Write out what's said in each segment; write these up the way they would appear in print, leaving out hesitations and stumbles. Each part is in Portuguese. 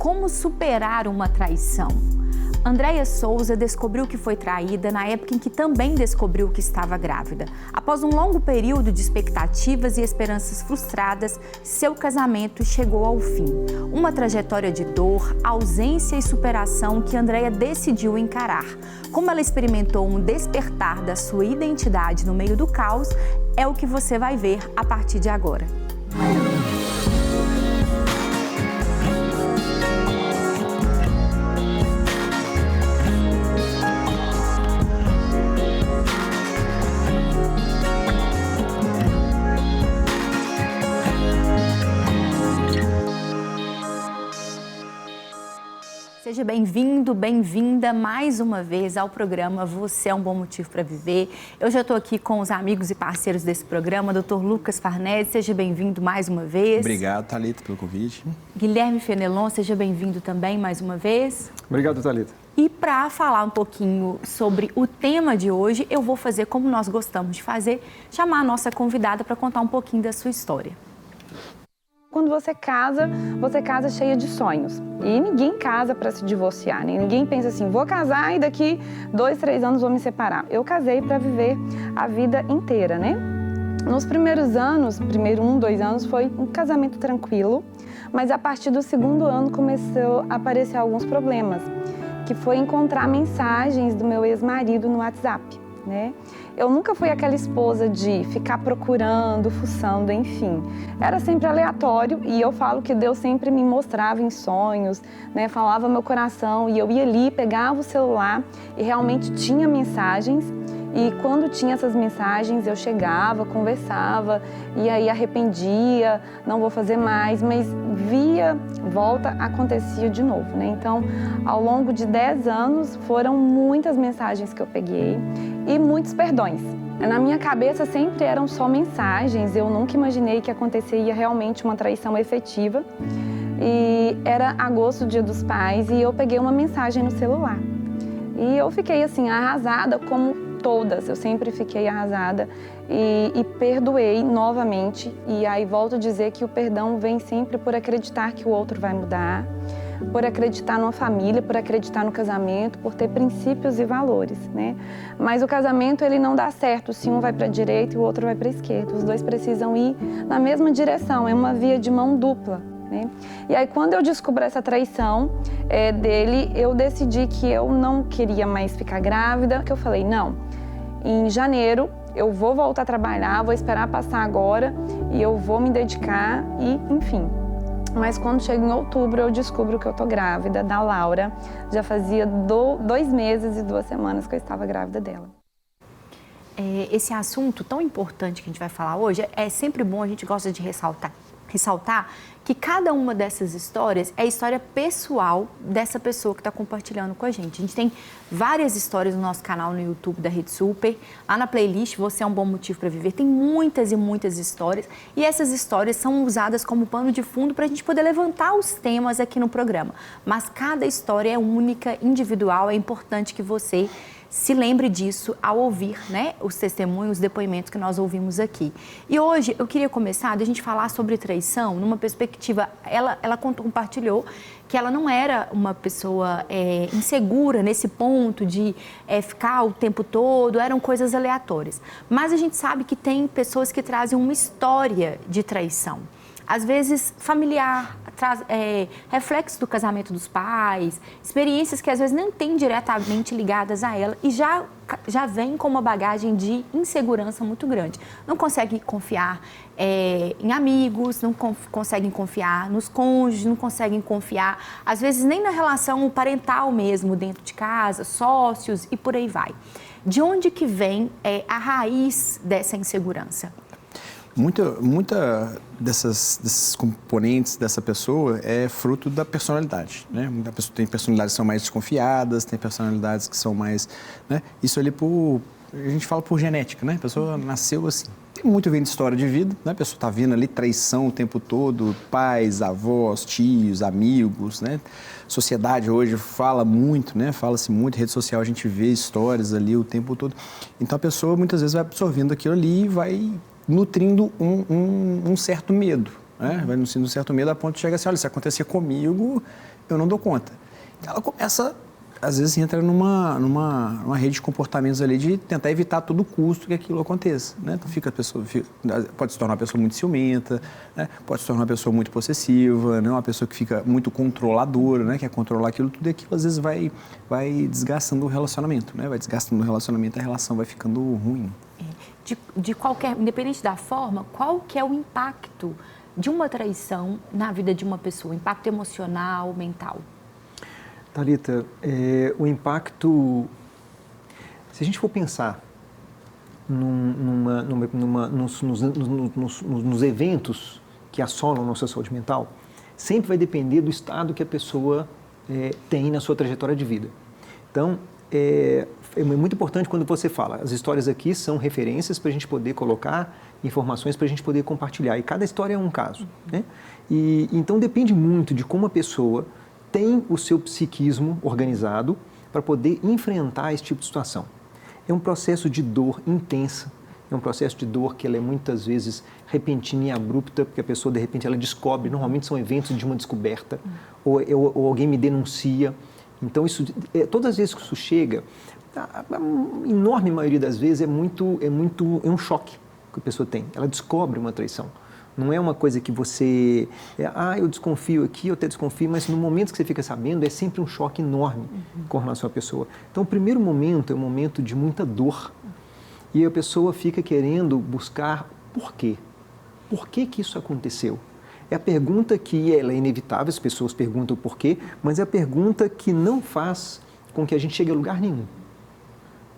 Como superar uma traição? Andréia Souza descobriu que foi traída na época em que também descobriu que estava grávida. Após um longo período de expectativas e esperanças frustradas, seu casamento chegou ao fim. Uma trajetória de dor, ausência e superação que Andréia decidiu encarar. Como ela experimentou um despertar da sua identidade no meio do caos, é o que você vai ver a partir de agora. Seja bem-vindo, bem-vinda mais uma vez ao programa Você é um Bom Motivo para Viver. Eu já estou aqui com os amigos e parceiros desse programa, Dr. Lucas Farnese, seja bem-vindo mais uma vez. Obrigado, Thalita, pelo convite. Guilherme Fenelon, seja bem-vindo também mais uma vez. Obrigado, Thalita. E para falar um pouquinho sobre o tema de hoje, eu vou fazer como nós gostamos de fazer, chamar a nossa convidada para contar um pouquinho da sua história. Quando você casa cheia de sonhos. E ninguém casa para se divorciar, né? Ninguém pensa assim, vou casar e daqui 2, 3 anos vou me separar. Eu casei para viver a vida inteira, né? Nos primeiros anos, primeiro 1, 2 anos, foi um casamento tranquilo, mas a partir do segundo ano começou a aparecer alguns problemas, que foi encontrar mensagens do meu ex-marido no WhatsApp, né? Eu nunca fui aquela esposa de ficar procurando, fuçando, enfim. Era sempre aleatório e eu falo que Deus sempre me mostrava em sonhos, né? Falava meu coração e eu ia ali, pegava o celular e realmente tinha mensagens. E quando tinha essas mensagens, eu chegava, conversava, e aí arrependia, não vou fazer mais, mas via, volta, acontecia de novo, né? Então, ao longo de 10 anos, foram muitas mensagens que eu peguei e muitos perdões. Na minha cabeça sempre eram só mensagens, eu nunca imaginei que aconteceria realmente uma traição efetiva. E era agosto, Dia dos Pais, e eu peguei uma mensagem no celular. E eu fiquei assim, arrasada como todas, eu sempre fiquei arrasada e perdoei novamente. E aí volto a dizer que o perdão vem sempre por acreditar que o outro vai mudar, por acreditar numa família, por acreditar no casamento, por ter princípios e valores, né? Mas o casamento, ele não dá certo se um vai para a direita e o outro vai para a esquerda. Os dois precisam ir na mesma direção, é uma via de mão dupla, né? E aí, quando eu descubro essa traição dele, eu decidi que eu não queria mais ficar grávida, que eu falei, não, em janeiro eu vou voltar a trabalhar, vou esperar passar agora e eu vou me dedicar e, enfim. Mas quando chega em outubro, eu descubro que eu tô grávida da Laura. Já fazia 2 meses e 2 semanas que eu estava grávida dela. Esse assunto tão importante que a gente vai falar hoje, é sempre bom, a gente gosta de ressaltar que cada uma dessas histórias é a história pessoal dessa pessoa que está compartilhando com a gente. A gente tem várias histórias no nosso canal no YouTube da Rede Super. Lá na playlist Você é um Bom Motivo para Viver, tem muitas e muitas histórias. E essas histórias são usadas como pano de fundo para a gente poder levantar os temas aqui no programa. Mas cada história é única, individual, é importante que você se lembre disso ao ouvir, né, os testemunhos, os depoimentos que nós ouvimos aqui. E hoje eu queria começar a gente falar sobre traição numa perspectiva, ela compartilhou que ela não era uma pessoa insegura nesse ponto de ficar o tempo todo, eram coisas aleatórias. Mas a gente sabe que tem pessoas que trazem uma história de traição. Às vezes familiar, reflexo do casamento dos pais, experiências que às vezes não tem diretamente ligadas a ela e já vem com uma bagagem de insegurança muito grande. Não consegue confiar em amigos, não conseguem confiar nos cônjuges, não conseguem confiar, às vezes nem na relação parental mesmo, dentro de casa, sócios e por aí vai. De onde que vem a raiz dessa insegurança? Muita desses componentes dessa pessoa é fruto da personalidade, né? Muita pessoa tem personalidades que são mais desconfiadas, tem personalidades que são mais, né? Isso ali a gente fala por genética, né? A pessoa nasceu assim. Tem muito vem de história de vida, né? A pessoa está vendo ali traição o tempo todo, pais, avós, tios, amigos, né? Sociedade hoje fala muito, né? Fala-se muito, rede social a gente vê histórias ali o tempo todo. Então a pessoa muitas vezes vai absorvendo aquilo ali e vai nutrindo um certo medo, né? Vai nutrindo um certo medo a ponto de chegar assim, olha, se acontecer comigo, eu não dou conta. Ela começa, às vezes, entra numa rede de comportamentos ali de tentar evitar a todo custo que aquilo aconteça, né? Então pode se tornar uma pessoa muito ciumenta, né? Pode se tornar uma pessoa muito possessiva, né? Uma pessoa que fica muito controladora, né? Quer controlar aquilo tudo, e aquilo às vezes vai desgastando o relacionamento, né? Vai desgastando o relacionamento, a relação vai ficando ruim. De qualquer, independente da forma, qual que é o impacto de uma traição na vida de uma pessoa? Impacto emocional, mental? Thalita, o impacto, se a gente for pensar nos eventos que assolam a nossa saúde mental, sempre vai depender do estado que a pessoa tem na sua trajetória de vida. Então, é muito importante quando você fala, as histórias aqui são referências para a gente poder colocar informações para a gente poder compartilhar, e cada história é um caso, né? Então, depende muito de como a pessoa tem o seu psiquismo organizado para poder enfrentar esse tipo de situação. É um processo de dor intensa, é um processo de dor que ela é muitas vezes repentina e abrupta, porque a pessoa de repente ela descobre, normalmente são eventos de uma descoberta, ou alguém me denuncia. Então, todas as vezes que isso chega, a enorme maioria das vezes é um choque que a pessoa tem. Ela descobre uma traição. Não é uma coisa que você, eu desconfio aqui, eu até desconfio, mas no momento que você fica sabendo, é sempre um choque enorme com relação à pessoa. Então, o primeiro momento é um momento de muita dor. E a pessoa fica querendo buscar por quê. Por que isso aconteceu? É a pergunta que ela é inevitável, as pessoas perguntam por quê, mas é a pergunta que não faz com que a gente chegue a lugar nenhum.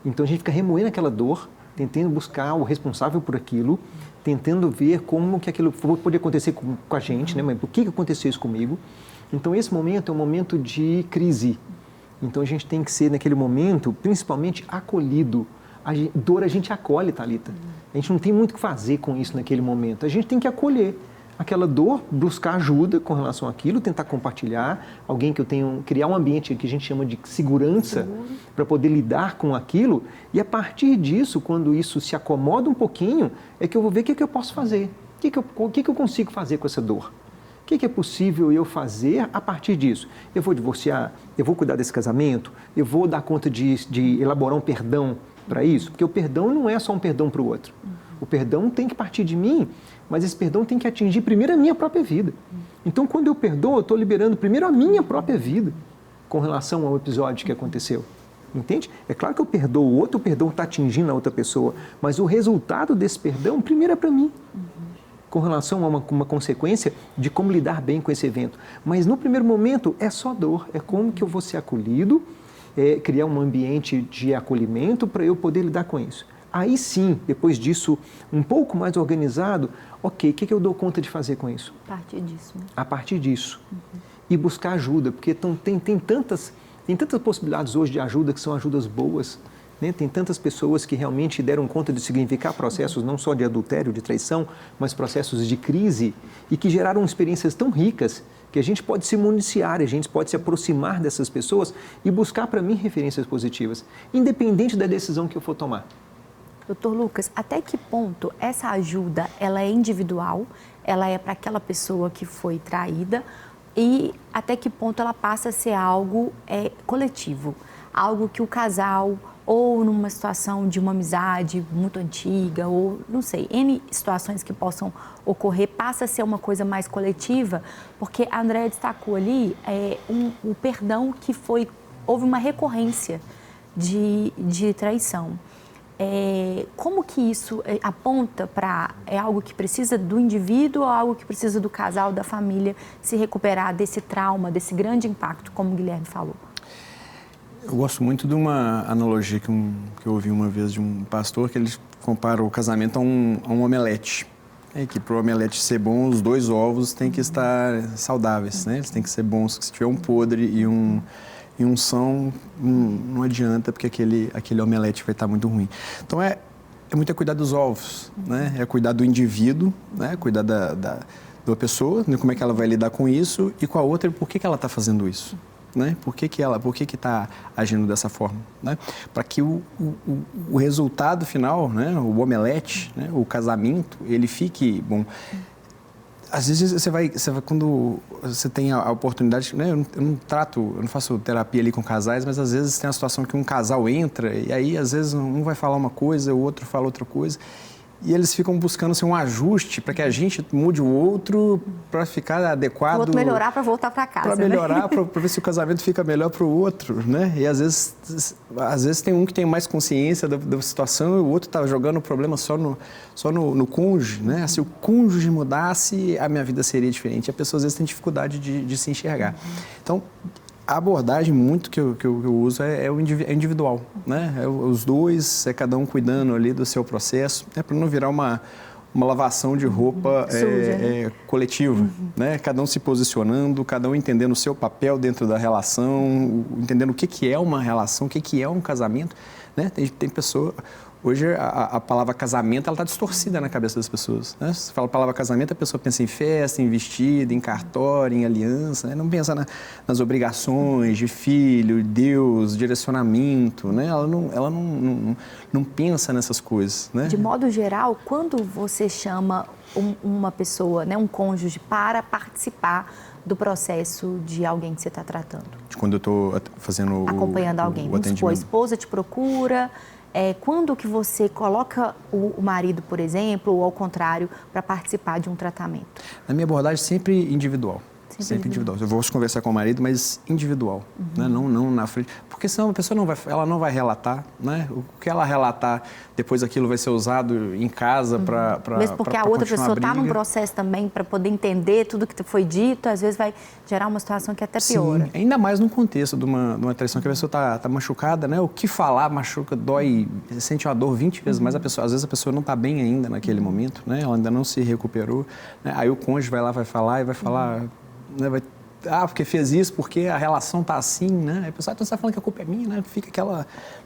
Então, a gente fica remoendo aquela dor, tentando buscar o responsável por aquilo, tentando ver como que aquilo pode acontecer com a gente, né? Mas por que aconteceu isso comigo? Então, esse momento é um momento de crise. Então, a gente tem que ser, naquele momento, principalmente acolhido. Dor a gente acolhe, Thalita. A gente não tem muito o que fazer com isso naquele momento. A gente tem que acolher aquela dor, buscar ajuda com relação àquilo, tentar compartilhar, alguém que eu tenho, criar um ambiente que a gente chama de segurança para poder lidar com aquilo, e a partir disso, quando isso se acomoda um pouquinho, é que eu vou ver o que eu posso fazer, o que eu consigo fazer com essa dor, o que é possível eu fazer a partir disso. Eu vou divorciar, eu vou cuidar desse casamento, eu vou dar conta de elaborar um perdão para isso, porque o perdão não é só um perdão para o outro. O perdão tem que partir de mim, mas esse perdão tem que atingir primeiro a minha própria vida. Então, quando eu perdoo, eu estou liberando primeiro a minha própria vida com relação ao episódio que aconteceu. Entende? É claro que eu perdoo o outro, o perdão está atingindo a outra pessoa, mas o resultado desse perdão, primeiro é para mim, com relação a uma consequência de como lidar bem com esse evento. Mas no primeiro momento é só dor, é como que eu vou ser acolhido, criar um ambiente de acolhimento para eu poder lidar com isso. Aí sim, depois disso, um pouco mais organizado, ok, o que eu dou conta de fazer com isso? A partir disso. Né? A partir disso. E buscar ajuda, porque tem tantas possibilidades hoje de ajuda que são ajudas boas, né? Tem tantas pessoas que realmente deram conta de significar processos não só de adultério, de traição, mas processos de crise e que geraram experiências tão ricas que a gente pode se municiar, a gente pode se aproximar dessas pessoas e buscar para mim referências positivas, independente da decisão que eu for tomar. Doutor Lucas, até que ponto essa ajuda ela é individual, ela é para aquela pessoa que foi traída, e até que ponto ela passa a ser algo coletivo, algo que o casal, ou numa situação de uma amizade muito antiga, ou não sei, N situações que possam ocorrer, passa a ser uma coisa mais coletiva, porque a Andréa destacou ali o perdão que houve uma recorrência de traição. Como que isso aponta para algo que precisa do indivíduo ou algo que precisa do casal, da família se recuperar desse trauma, desse grande impacto, como o Guilherme falou? Eu gosto muito de uma analogia que eu ouvi uma vez de um pastor, que ele compara o casamento a um omelete. Que para o omelete ser bom, os dois ovos têm que estar saudáveis, né? Eles têm que ser bons. Se tiver um podre e um são, não adianta, porque aquele omelete vai estar muito ruim. Então, é muito cuidar dos ovos, né? É cuidar do indivíduo, né? Cuidar da pessoa, né? Como é que ela vai lidar com isso, e com a outra, por que ela está fazendo isso, né? Por que está agindo dessa forma, né? Para que o resultado final, né? O omelete, né? O casamento, ele fique bom. Às vezes você vai quando você tem a oportunidade, né? Eu não faço terapia ali com casais, mas às vezes tem a situação que um casal entra e aí às vezes um vai falar uma coisa, o outro fala outra coisa. E eles ficam buscando assim, um ajuste para que a gente mude o outro para ficar adequado. O outro melhorar para voltar para casa. Para melhorar, para ver se o casamento fica melhor para o outro, né? E às vezes tem um que tem mais consciência da situação e o outro está jogando o problema só no cônjuge, né? Se o cônjuge mudasse, a minha vida seria diferente. E a pessoa às vezes tem dificuldade de se enxergar. Então, a abordagem muito que eu uso é individual, né? É os dois, é cada um cuidando ali do seu processo, né? Para não virar uma lavação de roupa coletiva, né? Cada um se posicionando, cada um entendendo o seu papel dentro da relação, entendendo o que é uma relação, o que é um casamento, né? Tem pessoa... Hoje, a palavra casamento, ela está distorcida na cabeça das pessoas, né? Se fala a palavra casamento, a pessoa pensa em festa, em vestido, em cartório, em aliança, né? Não pensa nas obrigações de filho, Deus, direcionamento, né? Ela não pensa nessas coisas, né? De modo geral, quando você chama uma pessoa, né, um cônjuge, para participar do processo de alguém que você está tratando? Quando eu estou fazendo acompanhando alguém, o atendimento. A esposa te procura... quando que você coloca o marido, por exemplo, ou ao contrário, para participar de um tratamento? Na minha abordagem, sempre individual. Sempre individual. Eu vou conversar com o marido, mas individual, né? Não na frente. Porque senão a pessoa não vai relatar, né? O que ela relatar, depois aquilo vai ser usado em casa para mesmo porque a outra pessoa está num processo também para poder entender tudo que foi dito, às vezes vai gerar uma situação que até piora. Sim, ainda mais no contexto de uma traição que a pessoa está machucada, né? O que falar machuca, dói, sente uma dor 20 vezes mais. Às vezes a pessoa não está bem ainda naquele momento, né? Ela ainda não se recuperou, né? Aí o cônjuge vai lá, vai falar e vai falar... Né, porque fez isso, porque a relação está assim, né? Aí a pessoa está falando que a culpa é minha, né?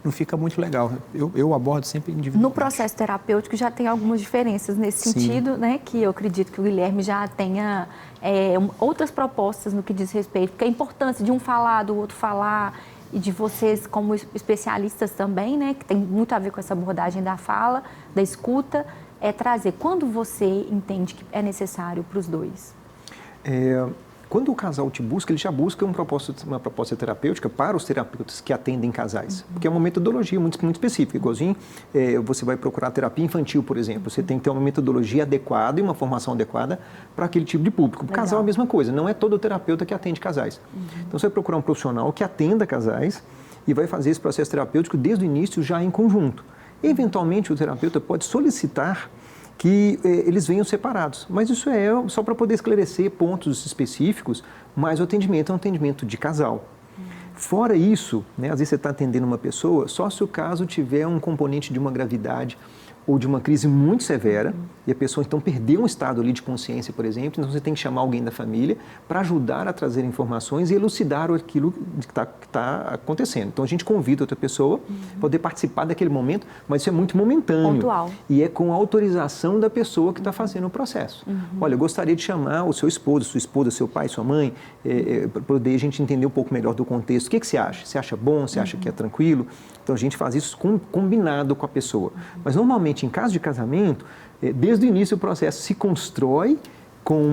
Não fica muito legal. Eu abordo sempre individualmente. No processo terapêutico já tem algumas diferenças nesse sentido, né? Que eu acredito que o Guilherme já tenha outras propostas no que diz respeito, porque a importância de um falar, do outro falar, e de vocês como especialistas também, né? Que tem muito a ver com essa abordagem da fala, da escuta, trazer. Quando você entende que é necessário para os dois? Quando o casal te busca, ele já busca uma proposta terapêutica para os terapeutas que atendem casais. Porque é uma metodologia muito específica. Igualzinho, você vai procurar terapia infantil, por exemplo. Você tem que ter uma metodologia adequada e uma formação adequada para aquele tipo de público. O casal é a mesma coisa. Não é todo terapeuta que atende casais. Então, você vai procurar um profissional que atenda casais e vai fazer esse processo terapêutico desde o início já em conjunto. Eventualmente, o terapeuta pode solicitar que eles venham separados. Mas isso é só para poder esclarecer pontos específicos, mas o atendimento é um atendimento de casal. Fora isso, né, às vezes você está atendendo uma pessoa, só se o caso tiver um componente de uma gravidade ou de uma crise muito severa, e a pessoa então perdeu um estado ali de consciência, por exemplo, então você tem que chamar alguém da família para ajudar a trazer informações e elucidar aquilo que está acontecendo. Então a gente convida outra pessoa a poder participar daquele momento, mas isso é muito momentâneo. Pontual. E é com a autorização da pessoa que está fazendo o processo. Olha, eu gostaria de chamar o seu esposo, sua esposa, seu pai, sua mãe, para poder a gente entender um pouco melhor do contexto. O que você acha? Você acha bom? Você acha que é tranquilo? Então a gente faz isso combinado com a pessoa. Mas normalmente em caso de casamento, desde o início o processo se constrói com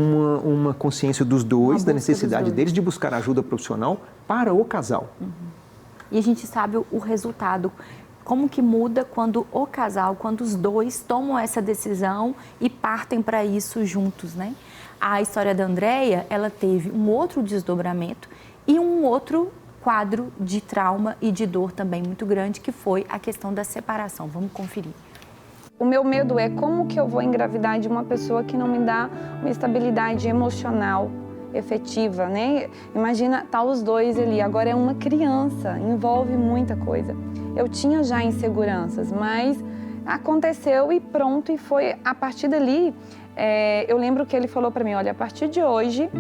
uma consciência dos dois, da necessidade deles de buscar ajuda profissional para o casal. E a gente sabe o resultado. Como que muda quando o casal, quando os dois tomam essa decisão e partem para isso juntos, né? A história da Andréia, ela teve um outro desdobramento e um outro quadro de trauma e de dor também muito grande, que foi a questão da separação. Vamos conferir. O meu medo é como que eu vou engravidar de uma pessoa que não me dá uma estabilidade emocional efetiva, né? Imagina, tá os dois ali, agora é uma criança, envolve muita coisa. Eu tinha já inseguranças, mas aconteceu e pronto, e foi a partir dali, eu lembro que ele falou para mim, olha, a partir de hoje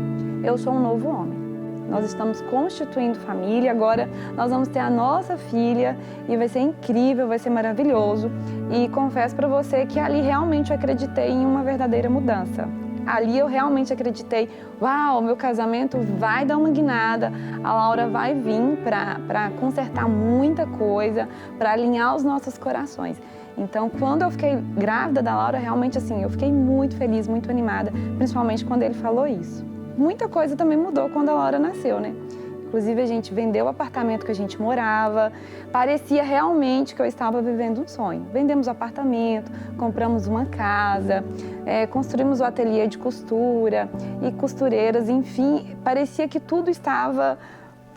eu sou um novo homem. Nós estamos constituindo família, agora nós vamos ter a nossa filha e vai ser incrível, vai ser maravilhoso. E confesso para você que ali realmente eu acreditei em uma verdadeira mudança. ali eu realmente acreditei, uau, meu casamento vai dar uma guinada, a Laura vai vir para consertar muita coisa, para alinhar os nossos corações. Então, quando eu fiquei grávida da Laura, realmente assim, eu fiquei muito feliz, muito animada, principalmente quando ele falou isso. Muita coisa também mudou quando a Laura nasceu, né? Inclusive, a gente vendeu o apartamento que a gente morava, parecia realmente que eu estava vivendo um sonho. Vendemos o apartamento, compramos uma casa, construímos o ateliê de costura e costureiras, enfim, parecia que tudo estava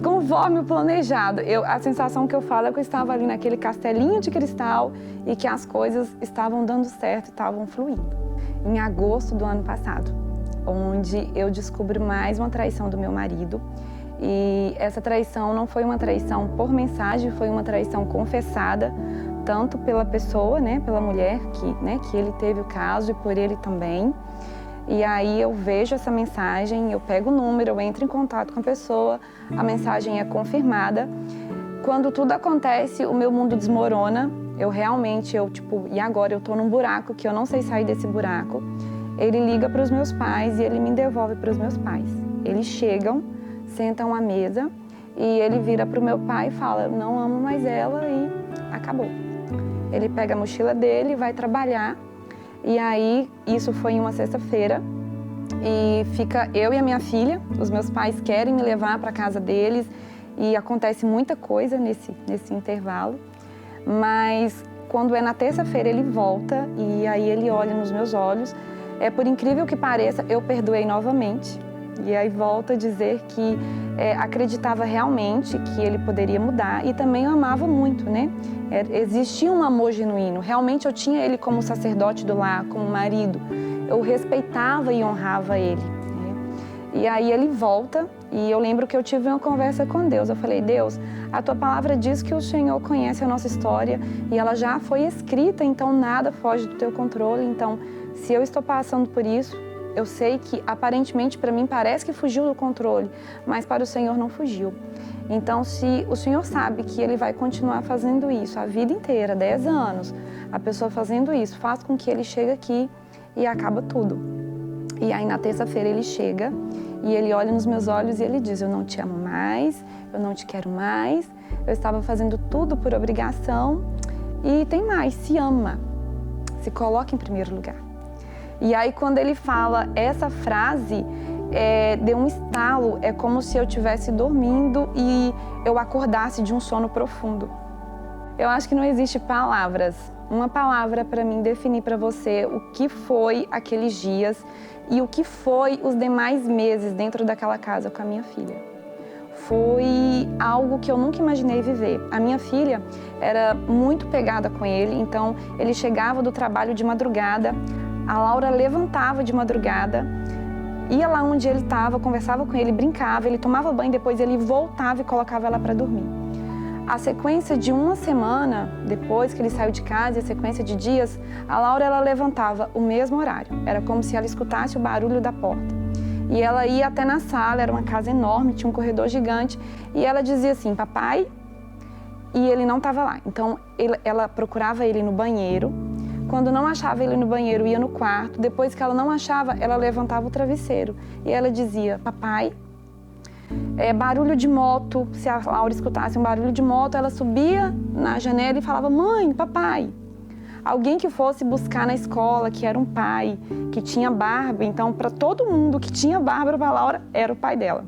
conforme o planejado. A sensação que eu falo é que eu estava ali naquele castelinho de cristal e que as coisas estavam dando certo e estavam fluindo. Em agosto do ano passado, onde eu descubro mais uma traição do meu marido. E essa traição não foi uma traição por mensagem, foi uma traição confessada, tanto pela pessoa, né, pela mulher que ele teve o caso e por ele também. E aí eu vejo essa mensagem, eu pego o número, eu entro em contato com a pessoa, a mensagem é confirmada. Quando tudo acontece, o meu mundo desmorona, e agora eu tô num buraco que eu não sei sair desse buraco. Ele liga para os meus pais e ele me devolve para os meus pais. Eles chegam, sentam à mesa e ele vira para o meu pai e fala, não amo mais ela e acabou. Ele pega a mochila dele, vai trabalhar. E aí, isso foi em uma sexta-feira, e fica eu e a minha filha, os meus pais querem me levar para a casa deles, e acontece muita coisa nesse intervalo, mas quando é na terça-feira ele volta, e aí ele olha nos meus olhos, por incrível que pareça, eu perdoei novamente, e aí volta a dizer que acreditava realmente que ele poderia mudar, e também eu amava muito, né? Existia um amor genuíno, realmente eu tinha ele como sacerdote do lar, como marido, eu respeitava e honrava ele. Né? E aí ele volta e eu lembro que eu tive uma conversa com Deus, eu falei, Deus, a tua palavra diz que o Senhor conhece a nossa história e ela já foi escrita, então nada foge do teu controle, então se eu estou passando por isso, eu sei que aparentemente para mim parece que fugiu do controle, mas para o Senhor não fugiu. Então, se o Senhor sabe que Ele vai continuar fazendo isso a vida inteira, 10 anos, a pessoa fazendo isso, faz com que Ele chegue aqui e acaba tudo. E aí, na terça-feira, Ele chega e Ele olha nos meus olhos e Ele diz, eu não te amo mais, eu não te quero mais, eu estava fazendo tudo por obrigação e tem mais, se ama, se coloca em primeiro lugar. E aí, quando Ele fala essa frase, deu um estalo, é como se eu estivesse dormindo e eu acordasse de um sono profundo. Eu acho que não existe palavras, uma palavra para mim definir para você o que foi aqueles dias e o que foi os demais meses dentro daquela casa com a minha filha. Foi algo que eu nunca imaginei viver. A minha filha era muito pegada com ele, então ele chegava do trabalho de madrugada, a Laura levantava de madrugada, ia lá onde ele estava, conversava com ele, brincava, ele tomava banho, depois ele voltava e colocava ela para dormir. A sequência de uma semana, depois que ele saiu de casa, e a sequência de dias, a Laura ela levantava o mesmo horário. Era como se ela escutasse o barulho da porta. E ela ia até na sala, era uma casa enorme, tinha um corredor gigante, e ela dizia assim, papai, e ele não estava lá. Então, ela procurava ele no banheiro. Quando não achava ele no banheiro, ia no quarto. Depois que ela não achava, ela levantava o travesseiro. E ela dizia, papai, barulho de moto. Se a Laura escutasse um barulho de moto, ela subia na janela e falava, mãe, papai. Alguém que fosse buscar na escola, que era um pai, que tinha barba. Então, para todo mundo que tinha barba para a Laura, era o pai dela.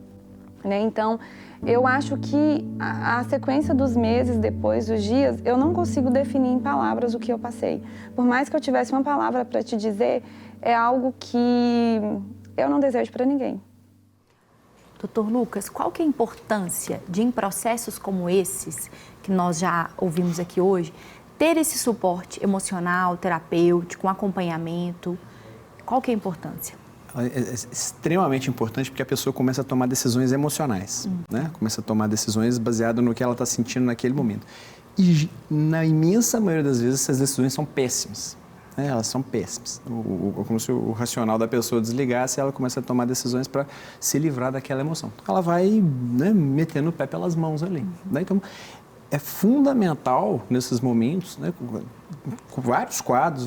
Né? Então, eu acho que a sequência dos meses, depois dos dias, eu não consigo definir em palavras o que eu passei. Por mais que eu tivesse uma palavra para te dizer, é algo que eu não desejo para ninguém. Doutor Lucas, qual que é a importância de, em processos como esses, que nós já ouvimos aqui hoje, ter esse suporte emocional, terapêutico, um acompanhamento? Qual que é a importância? É extremamente importante porque a pessoa começa a tomar decisões emocionais, né? Começa a tomar decisões baseadas no que ela está sentindo naquele momento. E na imensa maioria das vezes essas decisões são péssimas, né? Elas são péssimas. Como se o racional da pessoa desligasse e ela começa a tomar decisões para se livrar daquela emoção. Ela vai, né, metendo o pé pelas mãos ali. Né? Então, é fundamental nesses momentos, né? Com vários quadros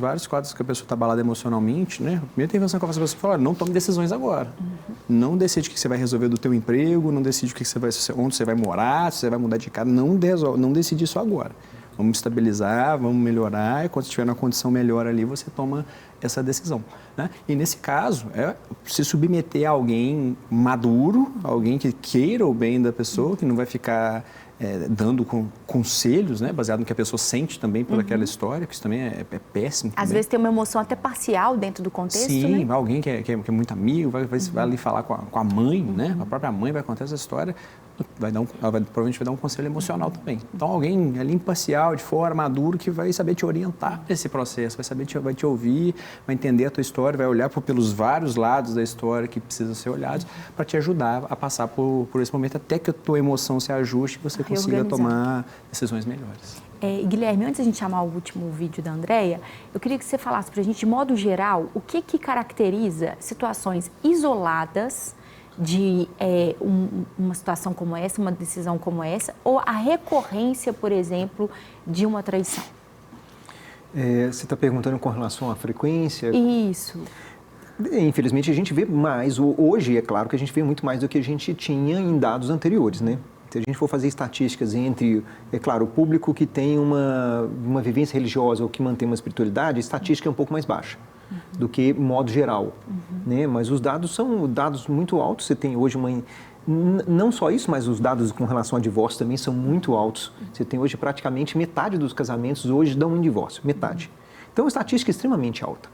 que a pessoa está abalada emocionalmente, né? A primeira intervenção que eu faço para a pessoa é: não tome decisões agora. Não decide o que você vai resolver do teu emprego, não decide o que você vai, onde você vai morar, se você vai mudar de casa, não decide isso agora. Vamos estabilizar, vamos melhorar, e quando estiver numa condição melhor ali, você toma essa decisão, né? E nesse caso, se submeter a alguém maduro, alguém que queira o bem da pessoa, que não vai ficar dando conselhos, né, baseado no que a pessoa sente também por aquela história, que isso também é péssimo. Às vezes tem uma emoção até parcial dentro do contexto, Sim, né? Alguém que é muito amigo, vai ali falar com a mãe, né? A própria mãe vai contar essa história, provavelmente vai dar um conselho emocional também. Então, alguém ali imparcial, de fora, maduro, que vai saber te orientar nesse processo, vai te ouvir, vai entender a tua história, vai olhar pelos vários lados da história que precisam ser olhados para te ajudar a passar por esse momento até que a tua emoção se ajuste e você consiga tomar decisões melhores. Guilherme, antes de a gente chamar o último vídeo da Andréia, eu queria que você falasse para a gente, de modo geral, o que caracteriza situações isoladas de uma situação como essa, uma decisão como essa, ou a recorrência, por exemplo, de uma traição? Você está perguntando com relação à frequência? Isso. Infelizmente, a gente vê mais. Hoje, é claro que a gente vê muito mais do que a gente tinha em dados anteriores, né? Se a gente for fazer estatísticas entre, é claro, o público que tem uma vivência religiosa ou que mantém uma espiritualidade, a estatística é um pouco mais baixa do que modo geral, né? Mas os dados são dados muito altos. Você tem hoje não só isso, mas os dados com relação a divórcio também são muito altos. Você tem hoje praticamente metade dos casamentos hoje dão em divórcio, metade. Então, a estatística é extremamente alta,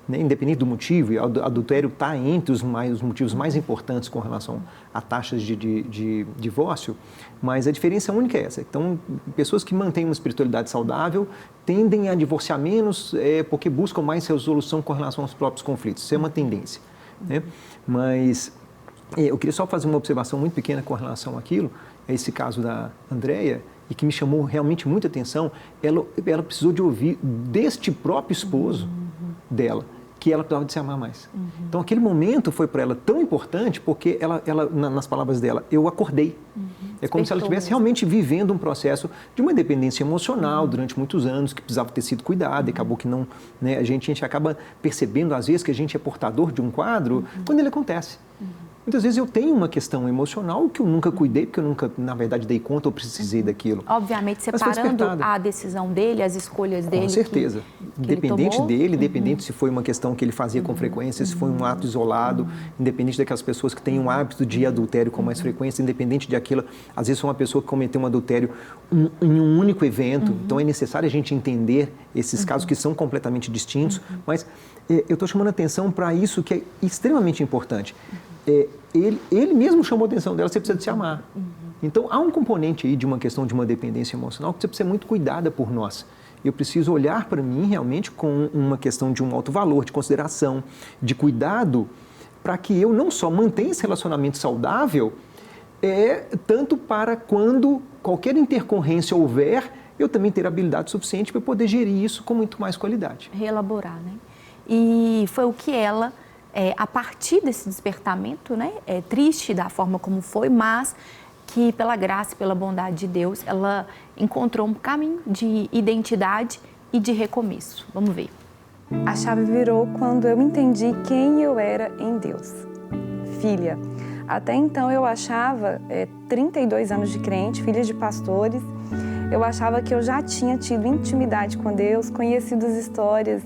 né? Independente do motivo, e o adultério está entre os motivos mais importantes com relação a taxas de divórcio, mas a diferença única é essa. Então, pessoas que mantêm uma espiritualidade saudável tendem a divorciar menos porque buscam mais resolução com relação aos próprios conflitos. Isso é uma tendência, né? Mas eu queria só fazer uma observação muito pequena com relação àquilo, esse caso da Andréia, e que me chamou realmente muita atenção. Ela precisou de ouvir deste próprio esposo dela que ela precisava de se amar mais. Então, aquele momento foi para ela tão importante porque ela, nas palavras dela, eu acordei. É como se ela estivesse realmente vivendo um processo de uma dependência emocional durante muitos anos, que precisava ter sido cuidada, e acabou que não, né? A gente acaba percebendo, às vezes, que a gente é portador de um quadro quando ele acontece. Muitas vezes eu tenho uma questão emocional que eu nunca cuidei, porque eu nunca, na verdade, dei conta ou precisei daquilo. Obviamente, separando a decisão dele, as escolhas dele. Com certeza. Independente dele, independente se foi uma questão que ele fazia com frequência, se foi um ato isolado, independente daquelas pessoas que têm um hábito de adultério com mais frequência, independente de aquilo, às vezes foi uma pessoa que cometeu um adultério em um único evento. Então, é necessário a gente entender esses casos que são completamente distintos, mas eu estou chamando a atenção para isso que é extremamente importante. Ele mesmo chamou a atenção dela: você precisa de se amar. Então, há um componente aí de uma questão de uma dependência emocional que precisa ser muito cuidada por nós. Eu preciso olhar para mim realmente com uma questão de um alto valor, de consideração, de cuidado, para que eu não só mantenha esse relacionamento saudável, tanto para quando qualquer intercorrência houver, eu também ter habilidade suficiente para poder gerir isso com muito mais qualidade. Reelaborar, né? E foi o que ela... a partir desse despertamento, né, triste da forma como foi, mas que pela graça e pela bondade de Deus, ela encontrou um caminho de identidade e de recomeço. Vamos ver. A chave virou quando eu entendi quem eu era em Deus. Filha. Até então eu achava, 32 anos de crente, filha de pastores, eu achava que eu já tinha tido intimidade com Deus, conhecido as histórias.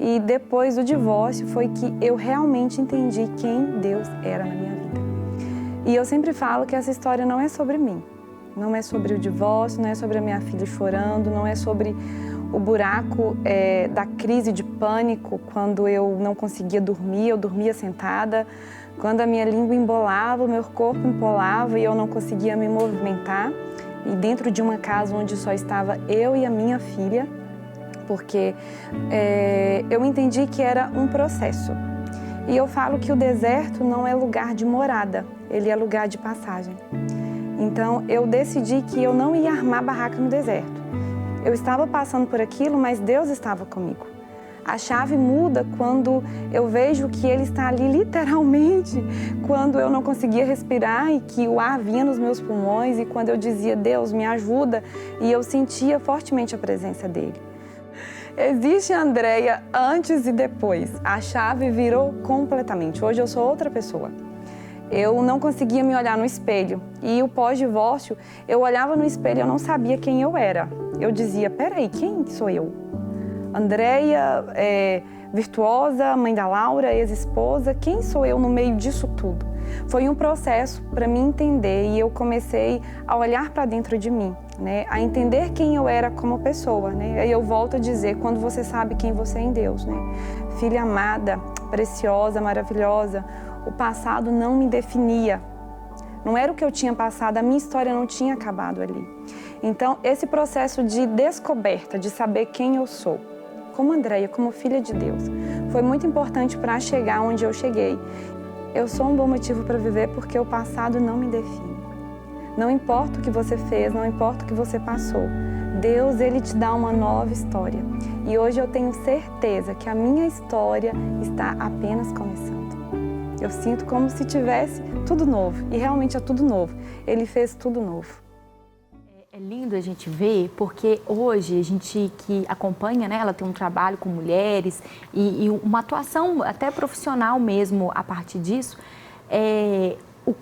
E depois do divórcio foi que eu realmente entendi quem Deus era na minha vida. E eu sempre falo que essa história não é sobre mim. Não é sobre o divórcio, não é sobre a minha filha chorando, não é sobre o buraco da crise de pânico quando eu não conseguia dormir, eu dormia sentada. Quando a minha língua embolava, o meu corpo empolava e eu não conseguia me movimentar. E dentro de uma casa onde só estava eu e a minha filha, porque eu entendi que era um processo. E eu falo que o deserto não é lugar de morada, ele é lugar de passagem. Então, eu decidi que eu não ia armar barraca no deserto. Eu estava passando por aquilo, mas Deus estava comigo. A chave muda quando eu vejo que Ele está ali literalmente, quando eu não conseguia respirar e que o ar vinha nos meus pulmões e quando eu dizia, Deus, me ajuda, e eu sentia fortemente a presença dEle. Existe a Andréia antes e depois. A chave virou completamente. Hoje eu sou outra pessoa. Eu não conseguia me olhar no espelho. E o pós-divórcio, eu olhava no espelho e eu não sabia quem eu era. Eu dizia, peraí, quem sou eu? Andréia, virtuosa, mãe da Laura, ex-esposa, quem sou eu no meio disso tudo? Foi um processo para me entender e eu comecei a olhar para dentro de mim, né? A entender quem eu era como pessoa, né? Aí eu volto a dizer, quando você sabe quem você é em Deus, né? Filha amada, preciosa, maravilhosa, o passado não me definia. Não era o que eu tinha passado, a minha história não tinha acabado ali. Então, esse processo de descoberta, de saber quem eu sou, como Andréia, como filha de Deus, foi muito importante para chegar onde eu cheguei. Eu sou um bom motivo para viver porque o passado não me define. Não importa o que você fez, não importa o que você passou. Deus, Ele te dá uma nova história. E hoje eu tenho certeza que a minha história está apenas começando. Eu sinto como se tivesse tudo novo. E realmente é tudo novo. Ele fez tudo novo. É lindo a gente ver, porque hoje a gente que acompanha, né, ela tem um trabalho com mulheres e uma atuação até profissional mesmo a partir disso,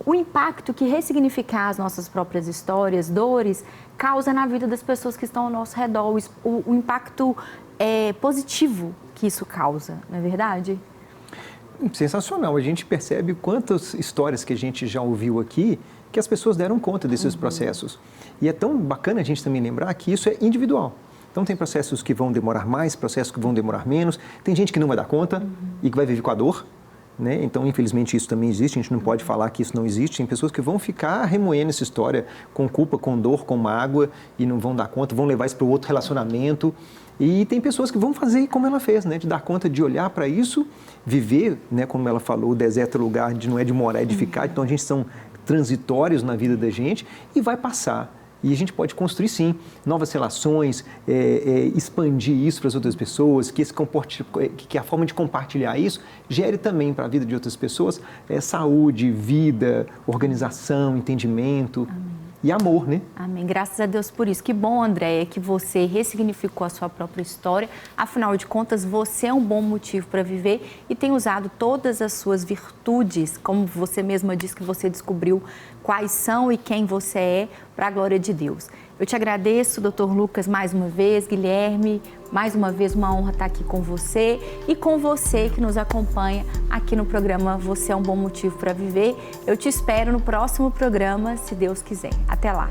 o impacto que ressignificar as nossas próprias histórias, dores, causa na vida das pessoas que estão ao nosso redor, o impacto positivo que isso causa, não é verdade? Sensacional, a gente percebe quantas histórias que a gente já ouviu aqui que as pessoas deram conta desses processos. E é tão bacana a gente também lembrar que isso é individual. Então tem processos que vão demorar mais, processos que vão demorar menos, tem gente que não vai dar conta e que vai viver com a dor, né? Então infelizmente isso também existe, a gente não pode falar que isso não existe, tem pessoas que vão ficar remoendo essa história com culpa, com dor, com mágoa e não vão dar conta, vão levar isso para o outro relacionamento. E tem pessoas que vão fazer como ela fez, né? De dar conta de olhar para isso, viver, né? Como ela falou, o deserto é lugar não é de morar, é de ficar. Então a gente são transitórios na vida da gente e vai passar. E a gente pode construir, sim, novas relações, expandir isso para as outras pessoas, que a forma de compartilhar isso gere também para a vida de outras pessoas saúde, vida, organização, entendimento. Amém. E amor, né? Amém. Graças a Deus por isso. Que bom, Andréia, que você ressignificou a sua própria história. Afinal de contas, você é um bom motivo para viver e tem usado todas as suas virtudes, como você mesma disse que você descobriu quais são e quem você é, para a glória de Deus. Eu te agradeço, Dr. Lucas, mais uma vez, Guilherme, mais uma vez uma honra estar aqui com você e com você que nos acompanha aqui no programa Você é um Bom Motivo para Viver. Eu te espero no próximo programa, se Deus quiser. Até lá!